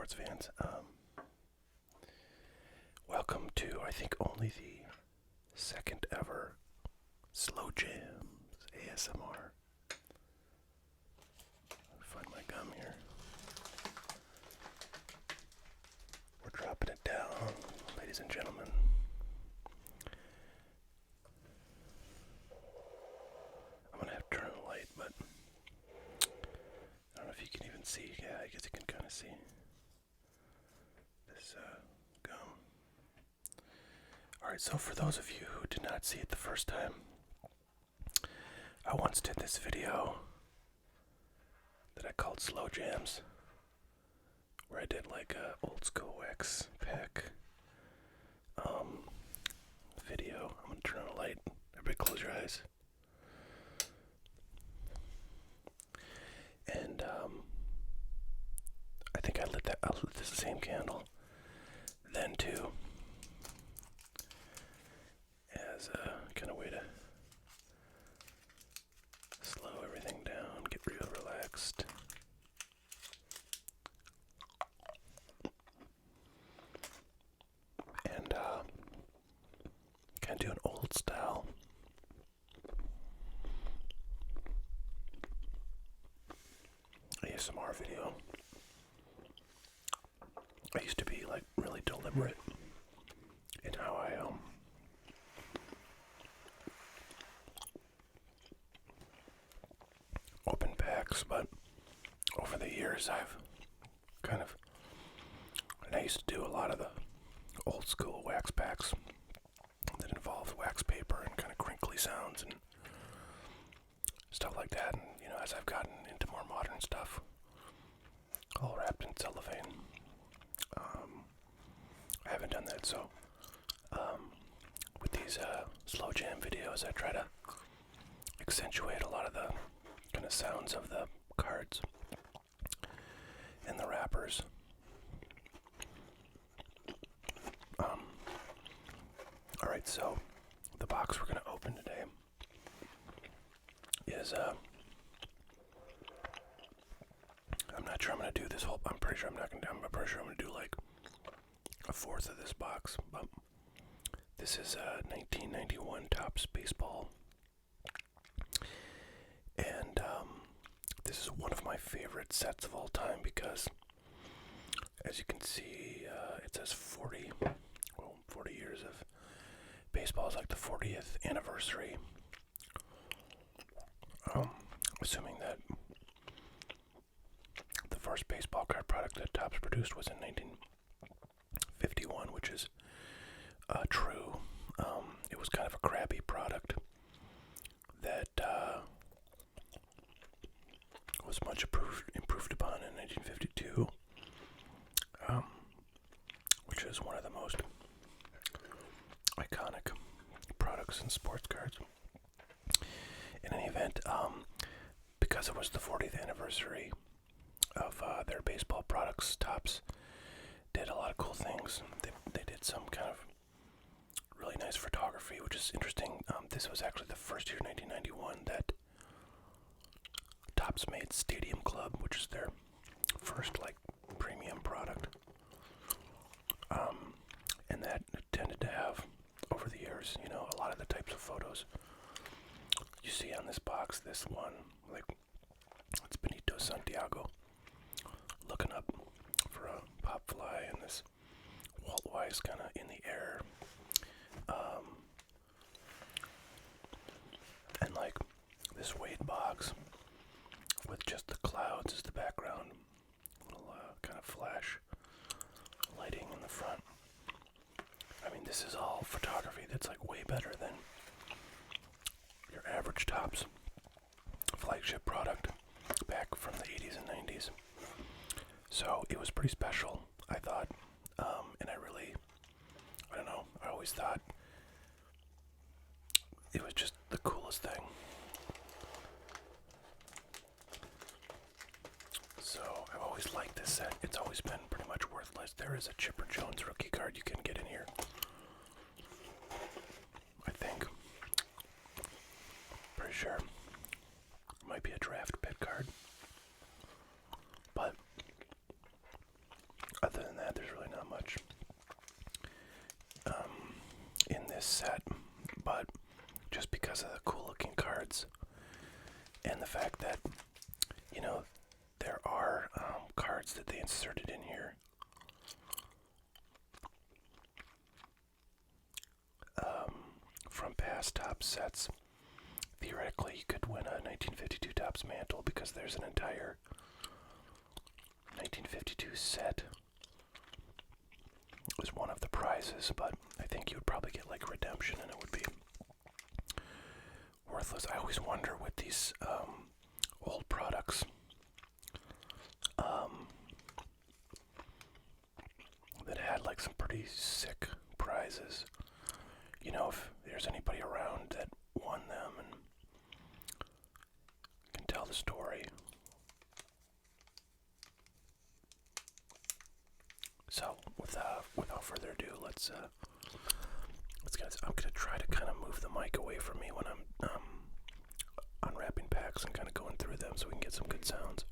sports fans. Welcome to, I think, only the second ever Slow Jamz ASMR. Find my gum here. We're dropping it down, ladies and gentlemen. I'm gonna have to turn on the light, but I don't know if you can even see. Yeah, I guess you can kind of see this gum. Alright, so for those of you who did not see it the first time, I once did this video that I called Slow Jamz, where I did like a old school wax pack video. I'm gonna turn on the light. Everybody close your eyes. And I think I lit this same candle then too, as a kind of way to slow everything down, get real relaxed. And kind of do an old style ASMR video. I used to be like really deliberate in how I open packs, but over the years I've kind of, and I used to do a lot of the old school wax packs that involved wax paper and kind of crinkly sounds and stuff like that. And you know, as I've gotten into more modern stuff, all wrapped in cellophane, I haven't done that. So with these slow jam videos, I try to accentuate a lot of the kind of sounds of the cards and the wrappers. Alright, so the box we're going to open today is, I'm not sure I'm going to do this whole, I'm pretty sure I'm going to do like a fourth of this box, but this is a 1991 Topps baseball, and this is one of my favorite sets of all time because, as you can see, it says 40 years of baseball. Is like the 40th anniversary. Assuming that the first baseball card product that Topps produced was in 1951, which is true. It was kind of a crappy product that was much improved upon in 1952, which is one of the most iconic products in sports cards. In any event, because it was the 40th anniversary of their baseball products, Topps did a lot of cool things. They did some kind of really nice photography, which is interesting. This was actually the first year, 1991, that Topps made Stadium Club, which is their first like premium product. And that tended to have, over the years, you know, a lot of the types of photos you see on this box. This one, like, it's Benito Santiago looking up for a pop fly, and this Walt Weiss kind of in the air. And like this Wade box with just the clouds as the background, little kind of flash lighting in the front. I mean, this is all photography that's like way better than your average Topps flagship product back from the 80s and 90s. So it was pretty special, I thought, and I don't know, I always thought it was just the coolest thing. So I've always liked this set. It's always been pretty much worthless. There is a Chipper Jones rookie card you can get in here, I think. Pretty sure. Might be a draft pit card. But You know, there are cards that they inserted in here from past Topps sets. Theoretically, you could win a 1952 Topps mantle because there's an entire 1952 set. It was one of the prizes, but I think you would probably get like redemption and it would be worthless. I always wonder with these old products that had like some pretty sick prizes. You know, if there's anybody around that won them and can tell the story. So, without further ado, let's get. I'm gonna try to kind of move the mic away from me when I'm unwrapping packs and kind of going through them, so we can get some good sounds.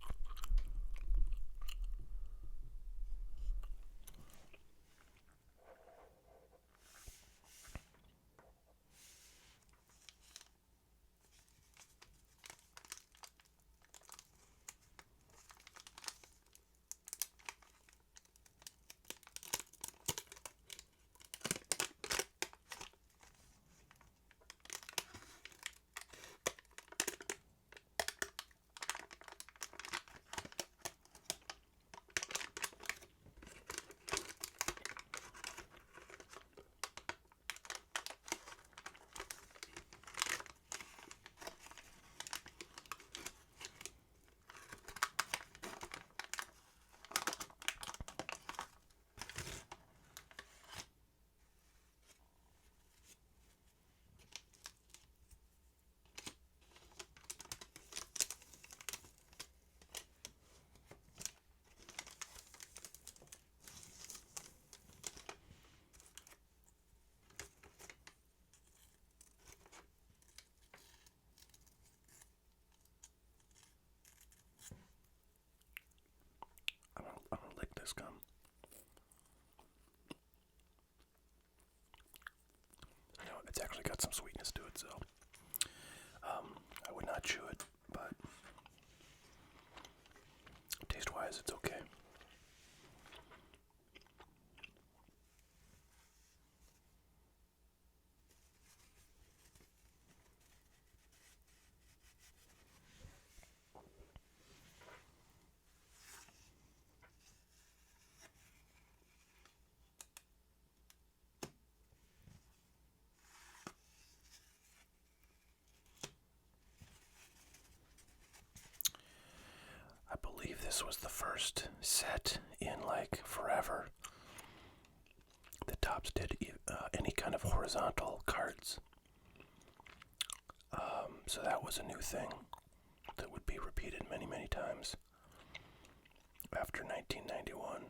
I'm gonna lick this gum. I know it's actually got some sweetness to it, so I would not chew it, but taste-wise, it's okay. I believe this was the first set in like forever that Topps did any kind of horizontal cards. So that was a new thing that would be repeated many, many times after 1991.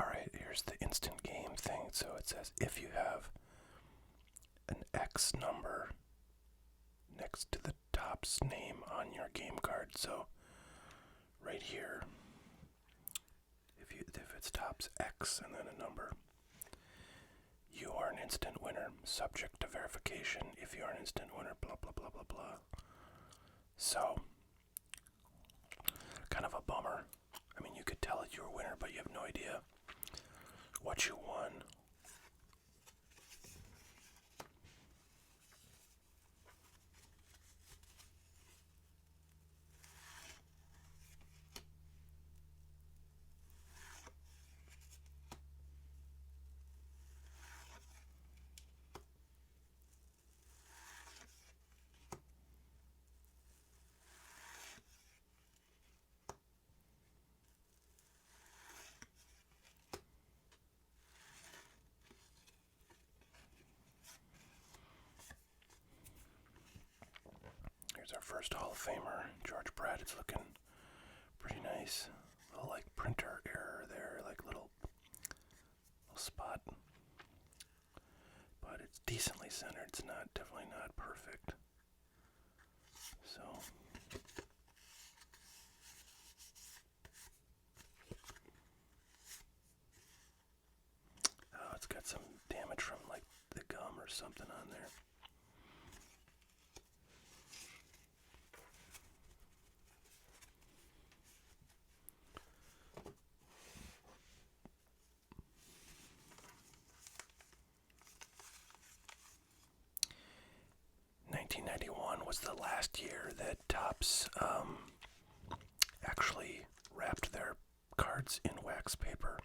Alright, here's the instant game thing. So it says if you have an X number next to the Topps name on your game card. So right here, if it's Topps X and then a number, you are an instant winner, subject to verification. If you are an instant winner, blah blah blah blah blah. So kind of a bummer. I mean, you could tell that you're a winner, but you have no idea what you won. first Hall of Famer, George Brett. It's looking pretty nice. A little like printer error there, like little spot. But it's decently centered. It's definitely not perfect. So oh, it's got some damage from like the gum or something on there. '91 was the last year that Topps actually wrapped their cards in wax paper.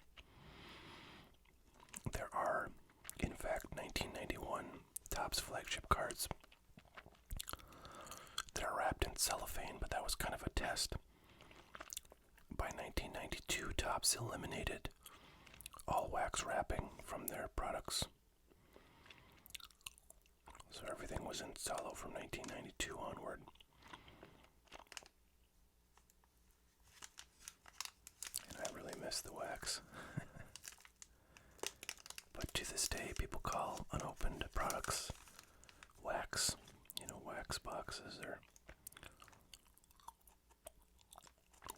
There are, in fact, 1991 Topps flagship cards that are wrapped in cellophane, but that was kind of a test. By 1992, Topps eliminated all wax wrapping from their products. So everything was in cello from 1992 onward. And I really miss the wax. But to this day, people call unopened products wax. You know, wax boxes or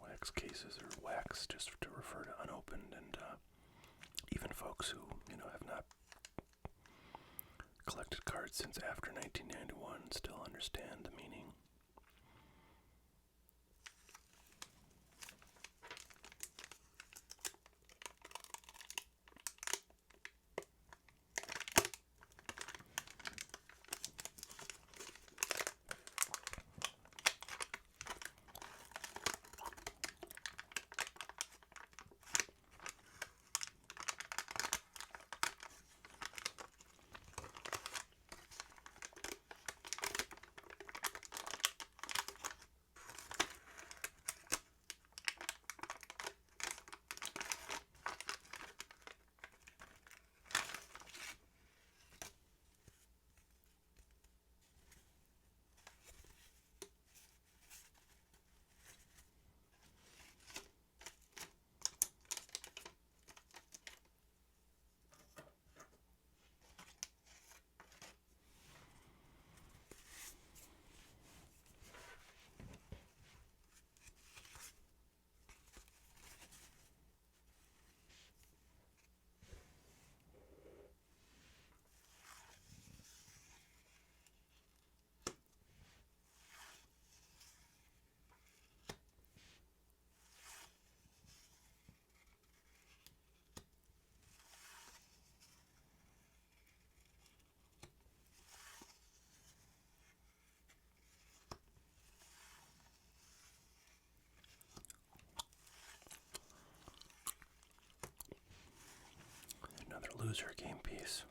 wax cases or wax just to refer to unopened. And even folks who, have not collected cards since after 1991 still understand the meaning. Another loser game piece.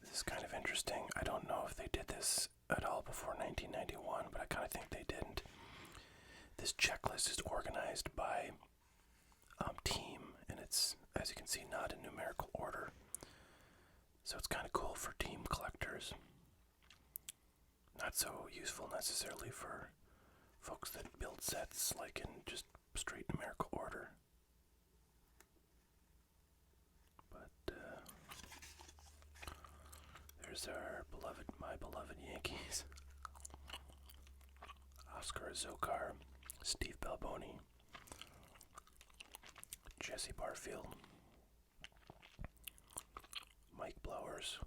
This is kind of interesting. I don't know if they did this at all before 1991, but I kind of think they didn't. This checklist is organized by team, and it's, as you can see, not in numerical order. So it's kind of cool for team collectors. Not so useful necessarily for folks that build sets like in just straight numerical order. But there's my beloved Yankees. Oscar Zokar, Steve Balboni, Jesse Barfield, Mike Blowers,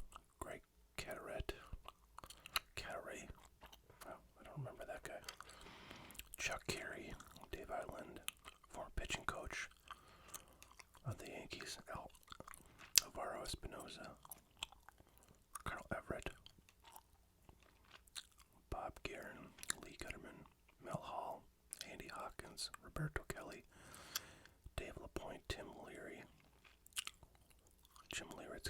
Greg Caderet, oh, I don't remember that guy, Chuck Carey, Dave Island, former pitching coach of the Yankees, Alvaro Espinoza, Carl Everett, Bob Guerin, Lee Gutterman, Mel Hall, Andy Hawkins, Roberto Kelly, Dave LaPointe, Jim Leary,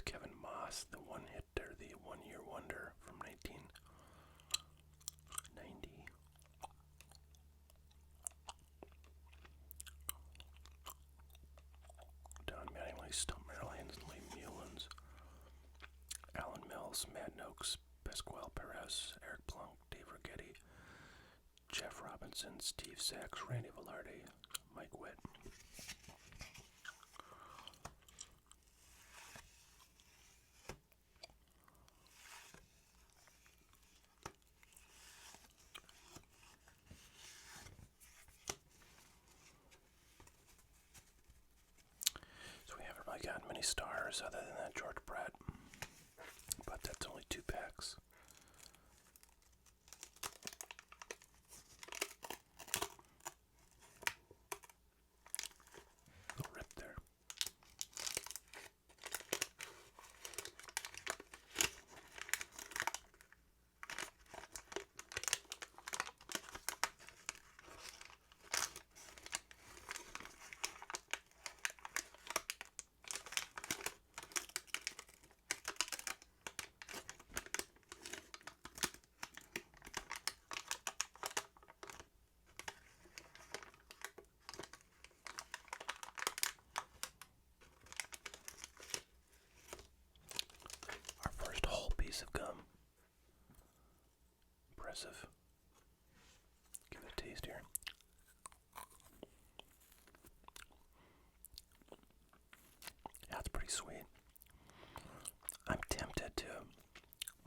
Kevin Moss, the one hitter the 1 Year Wonder from 1990. Don Mattingly, Stump Maryland, Lee Mullins, Alan Mills, Matt Noakes, Pasquale Perez, Eric Plunk, Dave Rigetti, Jeff Robinson, Steve Sachs, Randy Velarde, Mike Witt. So we haven't really gotten many stars other than that George Pratt, but that's only 2 packs. Little rip there. Our first whole piece of gum. Impressive. Give it a taste here. That's pretty sweet. I'm tempted to.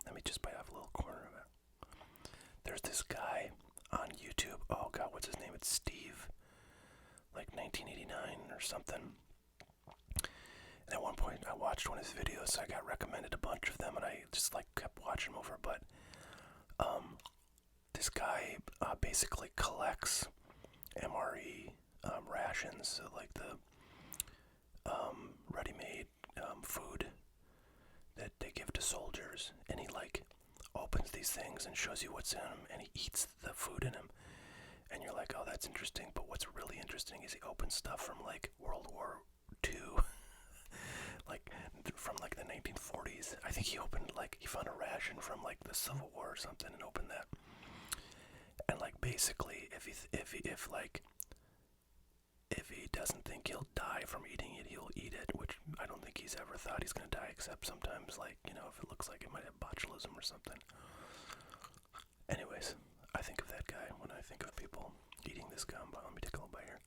Let me just bite off a little corner of it. There's this guy on YouTube. Oh God, what's his name? It's Steve. Like 1989 or something. And at one point I watched one of his videos. I got recommended a bunch of them and I just like kept watching them over. But this guy basically collects MRE rations, so like the ready-made food that they give to soldiers, and he like opens these things and shows you what's in them, and he eats the food in them, and you're like, oh, that's interesting. But what's really interesting is he opens stuff from like World War II, like from like the 1940s. I think he opened like he found a ration from like the Civil War or something and opened that. And like basically, if he doesn't think he'll die from eating it, he'll eat it, which I don't think he's ever thought he's gonna die, except sometimes, like, you know, if it looks like it might have botulism or something. Anyways, I think of that guy when I think of people eating this gum. But let me take a little bite here.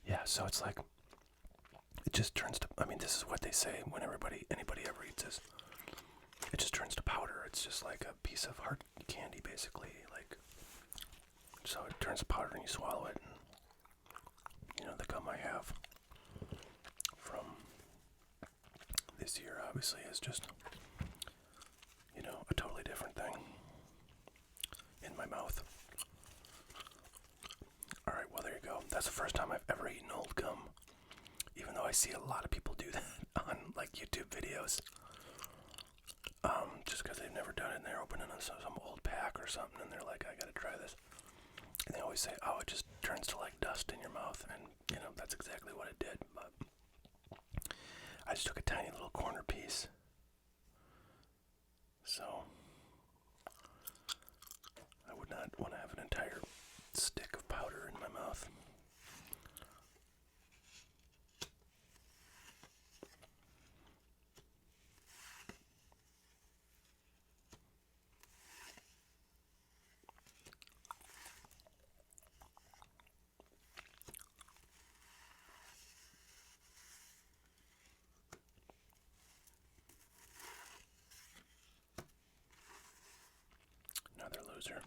Yeah, so it's like, it just turns to, I mean, this is what they say when anybody ever eats this. It just turns to powder. It's just like a piece of hard candy, basically. Like, so it turns to powder and you swallow it. And, you know, the gum I have from this year, obviously, is just, you know, a totally different thing in my mouth. Alright, well, there you go. That's the first time I've ever eaten old gum. Even though I see a lot of people do that on, like, YouTube videos. Just because they've never done it and they're opening some old pack or something and they're like, I gotta try this. And they always say, oh, it just turns to like dust in your mouth. And, you know, that's exactly what it did. But I just took a tiny little corner piece. So I would not want to have an entire stick of powder in my mouth. Another loser.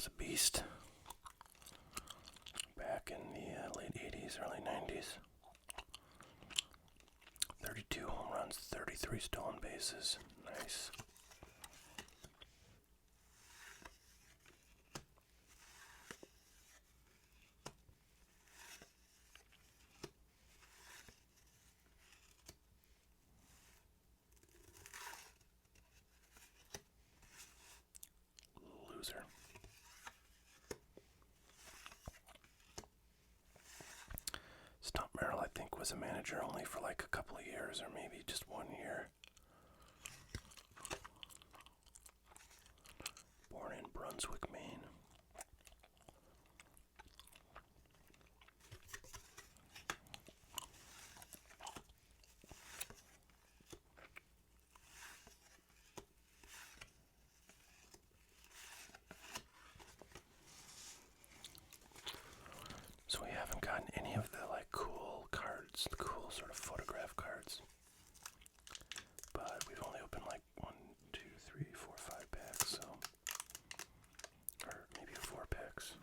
was a beast back in the late 80s, early 90s. 32 home runs, 33 stolen bases. Nice. Loser. Stump Merrill, I think, was a manager only for like a couple of years, or maybe just 1 year. Born in Brunswick, Maine. So we haven't gotten any of the like cool cards, the cool sort of photograph cards. But we've only opened like 1, 2, 3, 4, 5 packs, so, or maybe 4 packs.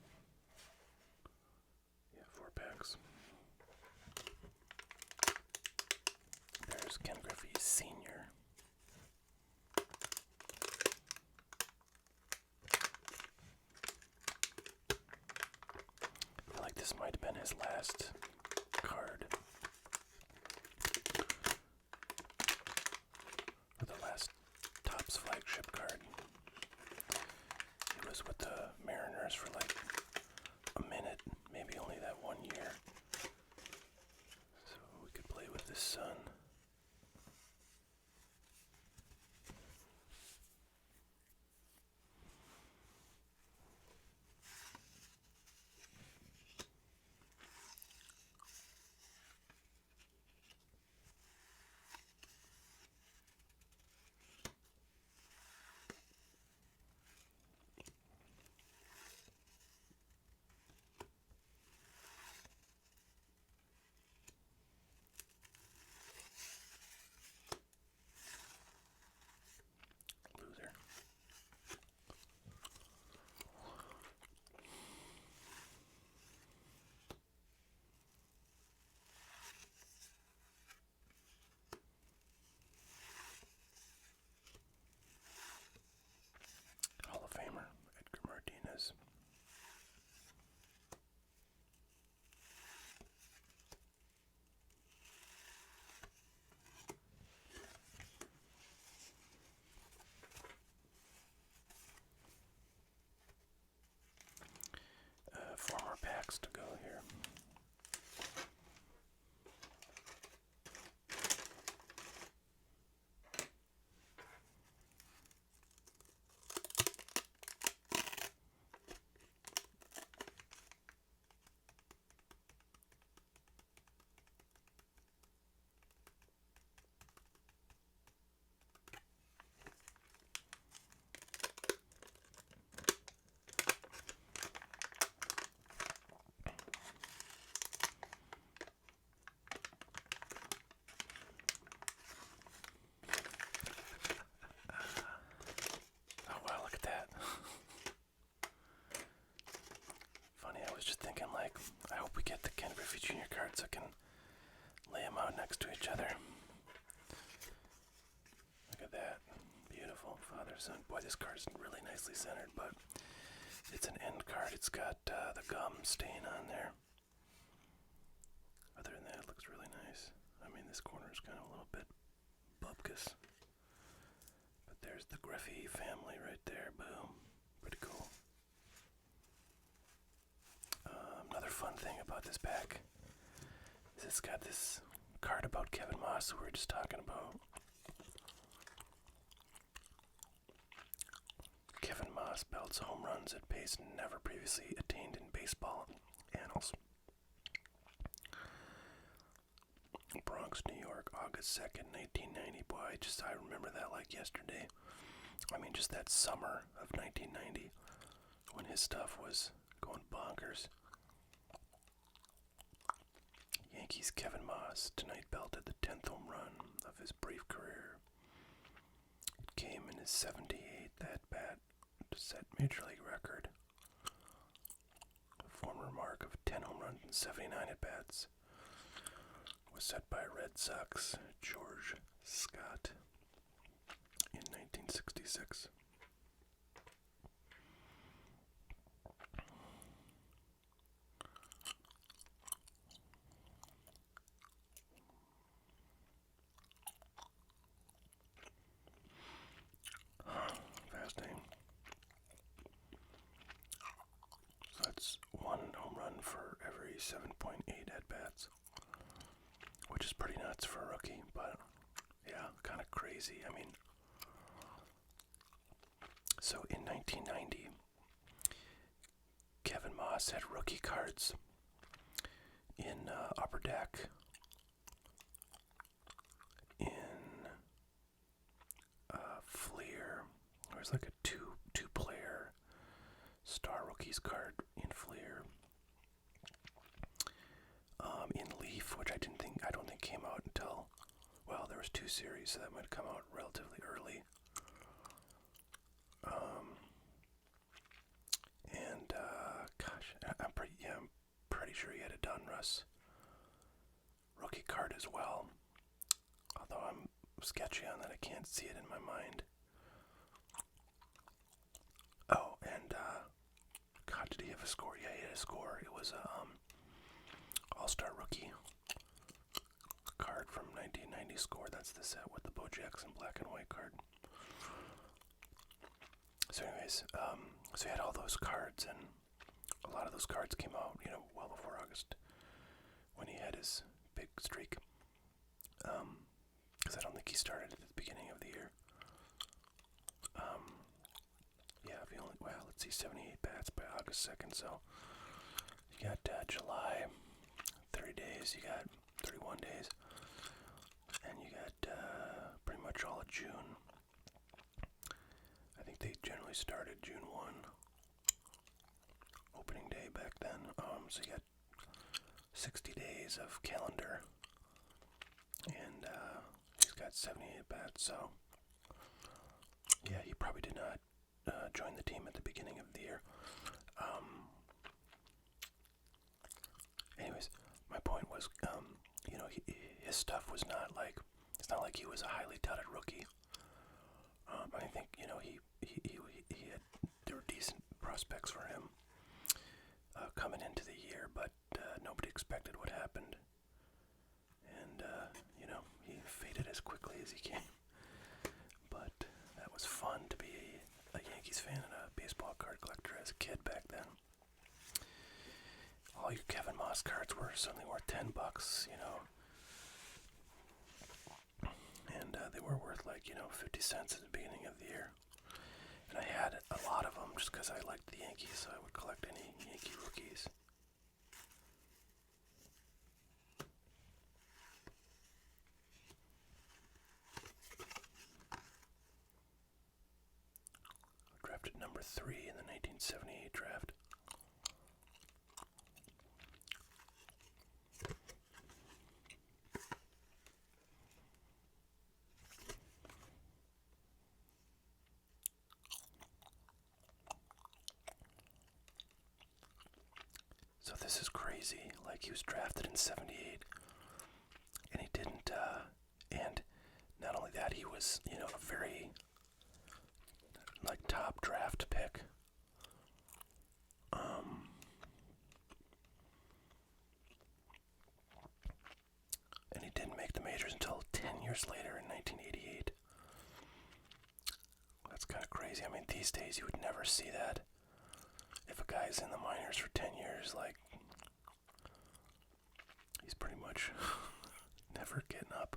Yeah, 4 packs. There's Ken Griffey Sr. I feel like this might have been his last card. Or the last Topps flagship card. He was with the Mariners for like a minute, maybe only that 1 year. So we could play with his son. Loser. Hall of Famer, Edgar Martinez. Four more packs to go here. Oh wow, look at that. Funny, I was just thinking like, I hope we get the Ken Griffey Jr. cards so I can lay them out next to each other. Look at that. Beautiful. Father-son. Boy, this card's really nicely centered, but it's an end card. It's got the gum stain on there. Other than that, it looks really nice. I mean, this corner is kind of a little bit bupkis. But there's the Griffey family right there. Boom. Pretty cool. Another fun thing about this pack is it's got this card about Kevin Moss, who we were just talking about. Kevin Moss belts home runs at pace never previously attained in baseball annals. Bronx, New York, August 2nd, 1990. Boy, I remember that like yesterday. I mean, just that summer of 1990 when his stuff was going bonkers. Yankees Kevin Moss tonight belted the 10th home run of his brief career. It came in his 78th at bat to set Major League record. mark of 10 home runs and 79 at-bats was set by Red Sox George Scott in 1966. Fascinating. So that's one home run for every 7.8 at-bats, which is pretty nuts for a rookie, but yeah, kind of crazy. I mean, so in 1990, Kevin Moss had rookie cards in Upper Deck, in Fleer. There was like a two-player Star Rookies card in Fleer. In Leaf, which I don't think came out until, well, there was 2 series, so that might have come out relatively early. And gosh, I'm pretty sure he had a Donruss rookie card as well. Although I'm sketchy on that, I can't see it in my mind. Oh, and God, did he have a score? Yeah, he had a score. It was a All-Star rookie card from 1990 score. That's the set with the Bo Jackson black and white card. So anyways, so he had all those cards, and a lot of those cards came out, well before August, when he had his big streak. Because I don't think he started at the beginning of the year. Yeah, let's see, 78 bats by August 2nd, so you got July, 30 days, you got 31 days, and you got pretty much all of June. I think they generally started June 1, opening day back then, so you got 60 days of calendar, and he's got 78 bats, so yeah, he probably did not join the team at the beginning of the year. Anyways, my point was, his stuff was not like, it's not like he was a highly touted rookie. I think, he had, there were decent prospects for him coming into the year, but nobody expected what happened. And, he faded as quickly as he came. But that was fun to be a Yankees fan and a baseball card collector as a kid back then. All your Kevin Moss cards were suddenly worth $10, and they were worth 50 cents at the beginning of the year. And I had a lot of them just because I liked the Yankees, so I would collect any Yankee rookies. Drafted number 3 in the 1978 draft. So this is crazy. He was drafted in 78, and he didn't, and not only that, he was, a very, top draft pick. And he didn't make the majors until 10 years later in 1988. That's kind of crazy. I mean, these days you would never see that. If a guy's in the minors for 10 years, he's pretty much never getting up.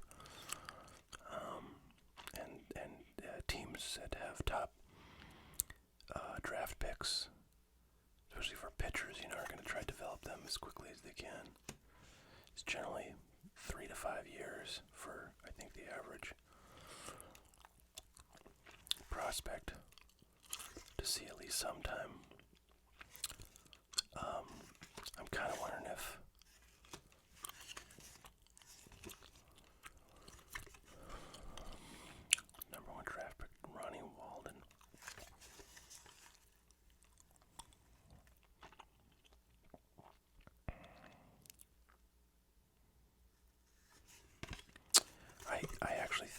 And teams that have top draft picks, especially for pitchers, are going to try to develop them as quickly as they can. It's generally 3 to 5 years for, I think, the average prospect to see at least some time. I'm kind of wondering if number 1 draft pick Ronnie Walden.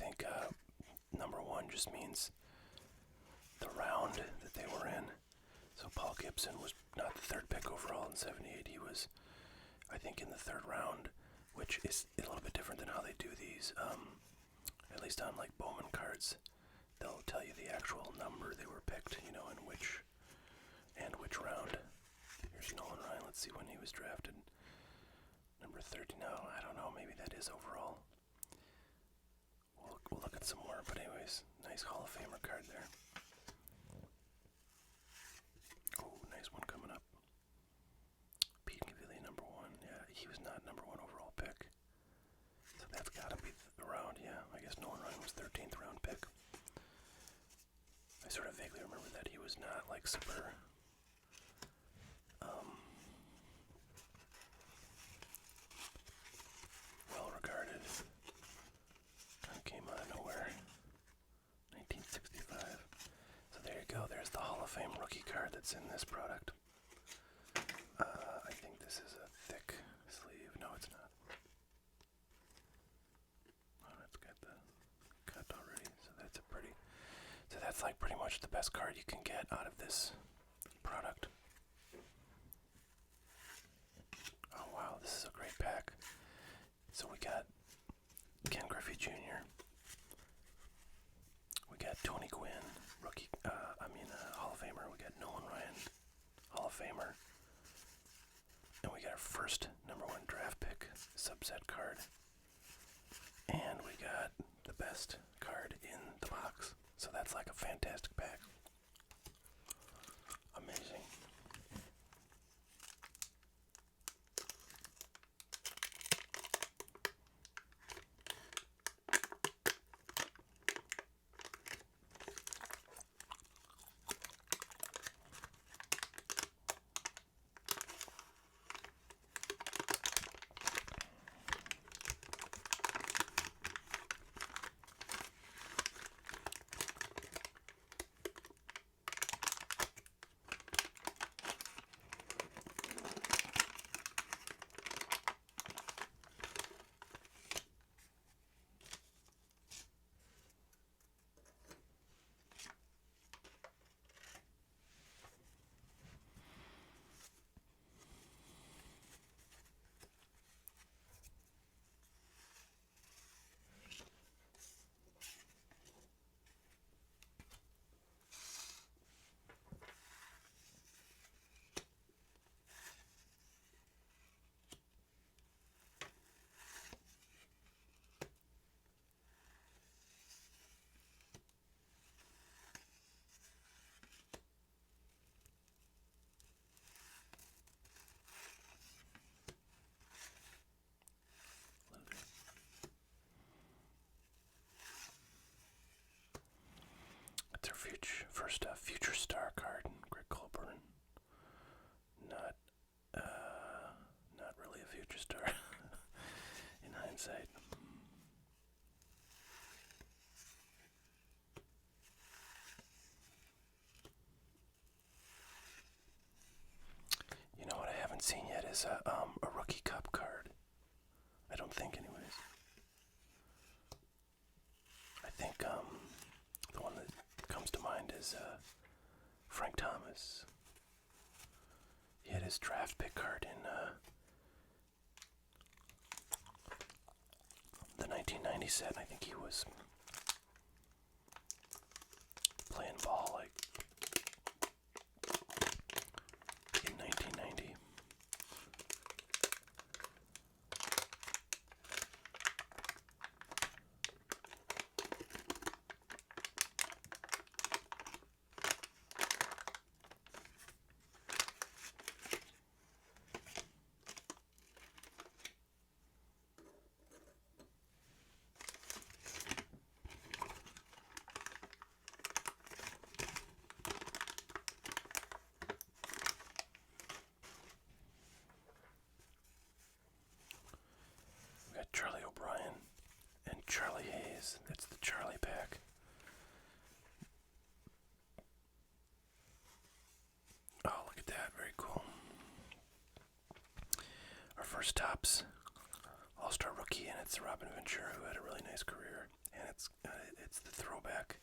think number one just means the round that they were in. So Paul Gibson was not the third pick overall in '78. He was, I think, in the third round, which is a little bit different than how they do these. At least on like Bowman cards, they'll tell you the actual number they were picked, you know, in which round. Here's Nolan Ryan. Let's see when he was drafted. Number 30. No, I don't know. Maybe that is overall. We'll look at some more. But anyways, nice Hall of Famer card there. Oh, nice one coming up. Pete Gavilli, number one. Yeah, he was not number one overall pick. So that's got to be around, yeah. I guess Nolan Ryan was 13th round pick. I sort of vaguely remember that he was not like super well regarded. Kind of came out of nowhere. 1965. So there you go. There's the Hall of Fame rookie card that's in this product. I think this is a thick sleeve. No, it's not. Oh, it's got the cut already. So that's a pretty. So that's like pretty much the best card you can get out of this product. Oh wow, this is a great pack. So we got Ken Griffey Jr. We got Tony Gwynn, rookie. Hall of Famer. We got Nolan Ryan, Hall of Famer, and we got our first number one draft pick subset card, and we got the best card in the box. So that's like a fantastic pack. Amazing. It's our first future star card, Greg Colburn. Not really a future star in hindsight. You know what I haven't seen yet is a rookie cup card. I don't think, anyways. I think the one that comes to mind is Frank Thomas. He had his draft pick card in the 1990 set. I think he was playing ball like in 1990. Charlie O'Brien and Charlie Hayes. That's the Charlie pack. Oh, look at that. Very cool. Our first Topps All-Star rookie, and it's Robin Ventura, who had a really nice career. And it's the throwback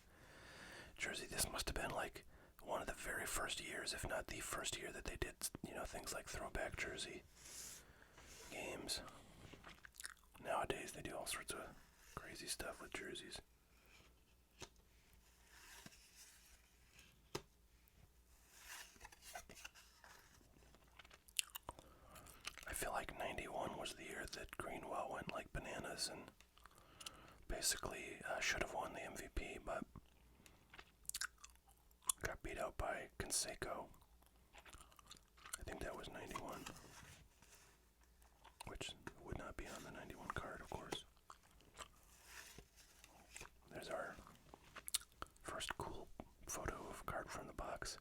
jersey. This must have been like one of the very first years, if not the first year, that they did, things like throwback jersey games. Nowadays, they do all sorts of crazy stuff with jerseys. I feel like 91 was the year that Greenwell went like bananas and basically should have won the MVP, but got beat out by Canseco. I think that was 91, which would not be on the 91 card, of course. There's our first cool photo of a card from the box.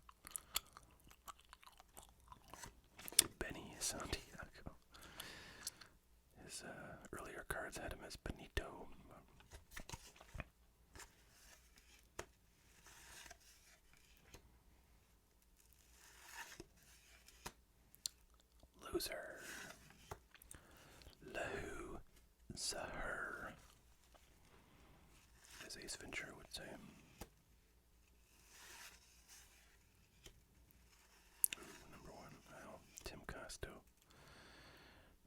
Benny Santiago. His earlier cards had him as Benito. Loser. Lahu Zahar, as Ace Ventura would say. Ooh, number one. Wow, Tim Costo.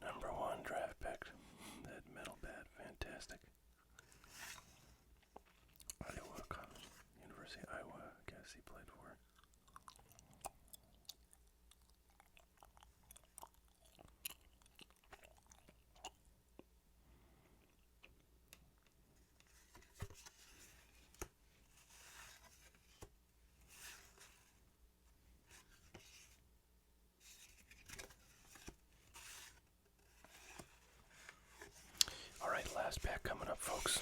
Number one draft pick. That metal bat, fantastic. Iowa College, University of Iowa, I guess he played for. Alright, last pack coming up, folks.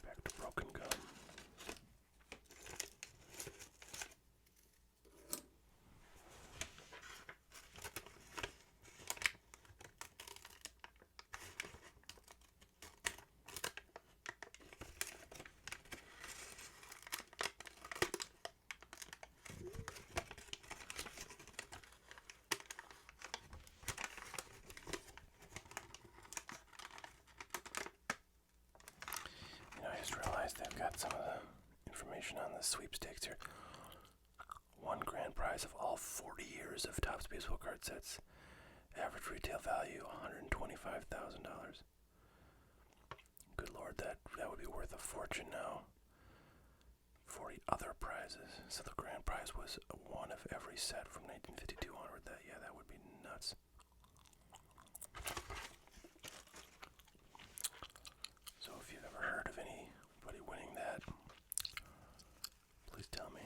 Back to Broken Gum. I just realized they've got some of the information on the sweepstakes here. One grand prize of all 40 years of Topps baseball card sets. Average retail value, $125,000. Good Lord, that would be worth a fortune now. 40 other prizes. So the grand prize was one of every set from 1952 onward. That would be nuts. So if you've ever heard of anybody winning that, please tell me.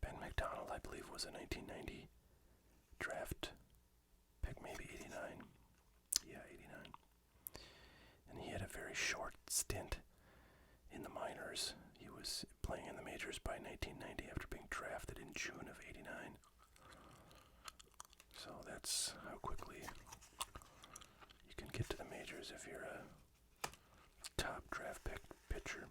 Ben McDonald, I believe, was a 1990 draft pick, maybe 89. Yeah, 89. And he had a very short stint in the minors. He was playing in the majors by 1990 after being drafted in June of 89. So that's how quickly you can get to the majors if you're a top draft pick pitcher.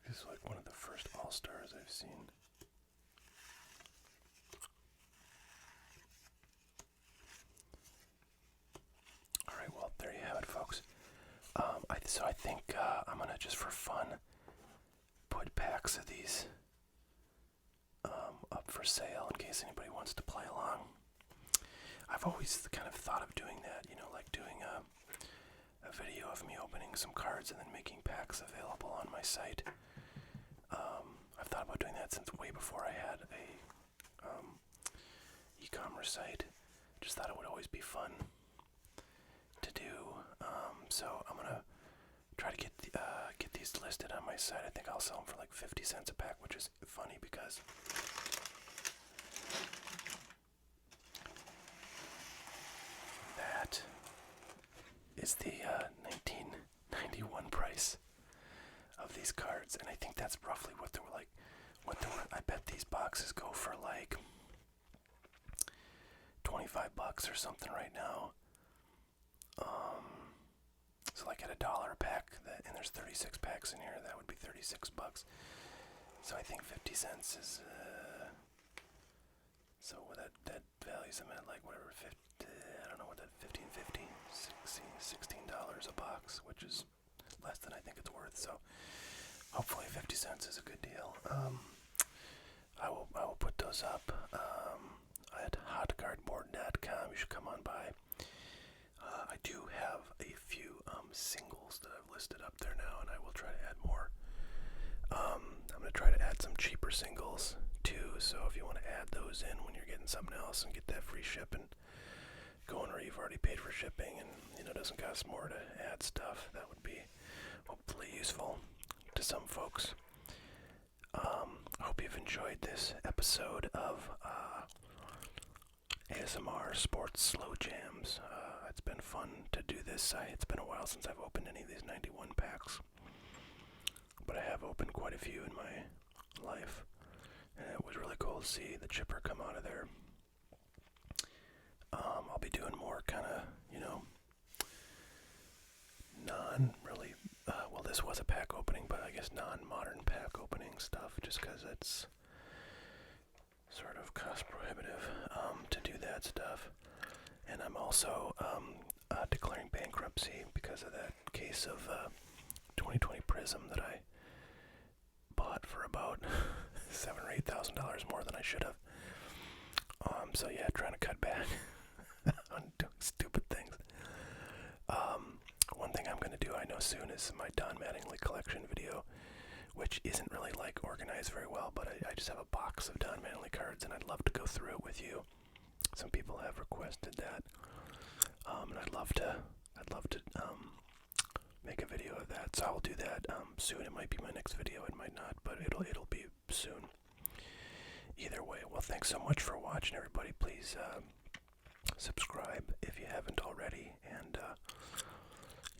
This is like one of the first All-Stars I've seen. Alright, well, there you have it, folks. I think I'm going to, just for fun, put box of these up for sale in case anybody wants to play along. I've always kind of thought of doing that, you know, like doing a video of me opening some cards and then making packs available on my site. I've thought about doing that since way before I had a e-commerce site. Just thought it would always be fun to do. So I'm gonna try to get these listed on my site. I think I'll sell them for like 50 cents a pack, which is funny because that is the 1991 price of these cards, and I think that's roughly what they were like. I bet these boxes go for like $25 or something right now. So like at $1 a pack, and there's 36 packs in here, that would be $36. So I think 50 cents is, so that values them at like whatever, 50, I don't know what that, $15.50, $16 a box, which is less than I think it's worth. So hopefully 50 cents is a good deal. I will put those up at hotcardboard.com. You should come on by. I do have a few singles that I've listed up there now, and I will try to add more. I'm going to try to add some cheaper singles too, so if you want to add those in when you're getting something else and get that free shipping going, or you've already paid for shipping and it doesn't cost more to add stuff, that would be hopefully useful to some folks. I hope you've enjoyed this episode of ASMR Sports Slow Jams. It's been fun to do this. It's been a while since I've opened any of these 91 packs, but I have opened quite a few in my life, and it was really cool to see the chipper come out of there. I'll be doing more kind of, non-really, well, this was a pack opening, but I guess non-modern pack opening stuff, just because it's sort of cost prohibitive to do that stuff. And I'm also declaring bankruptcy because of that case of 2020 Prism that I bought for about $7,000 or $8,000 more than I should have. So yeah, trying to cut back on doing stupid things. One thing I'm going to do, I know soon, is my Don Mattingly collection video, which isn't really like organized very well, but I just have a box of Don Mattingly cards, and I'd love to go through it with you. Some people have requested that, and I'd love to make a video of that. So I'll do that soon. It might be my next video, it might not, but it'll be soon. Either way, well, thanks so much for watching, everybody. Please subscribe if you haven't already, and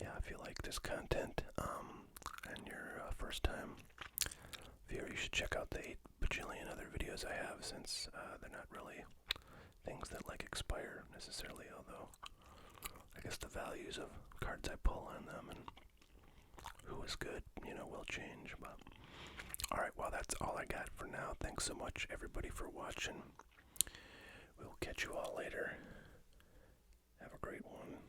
yeah, if you like this content and you're a first-time viewer, you should check out the 8 bajillion other videos I have, since they're not really things that like expire necessarily, although I guess the values of cards I pull on them and who is good, will change. But alright, well, that's all I got for now. Thanks so much, everybody, for watching. We'll catch you all later. Have a great one.